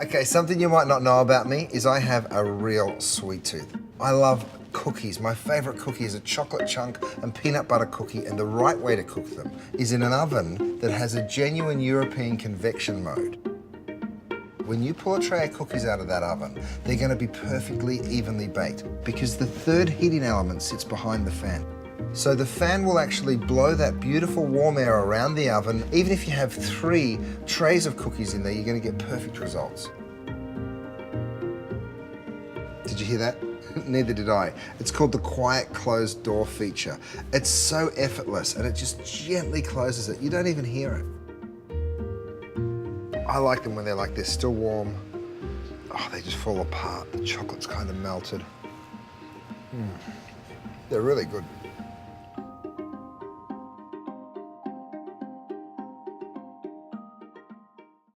Okay, something you might not know about me is I have a real sweet tooth. I love cookies. My favorite cookie is a chocolate chunk and peanut butter cookie, and the right way to cook them is in an oven that has a genuine European convection mode. When you pull a tray of cookies out of that oven, they're going to be perfectly evenly baked because the third heating element sits behind the fan. So the fan will actually blow that beautiful warm air around the oven. Even if you have 3 trays of cookies in there, you're going to get perfect results. Did you hear that? Neither did I. It's called the quiet closed door feature. It's so effortless and it just gently closes it. You don't even hear it. I like them when they're like this, still warm. Oh, they just fall apart. The chocolate's kind of melted. They're really good.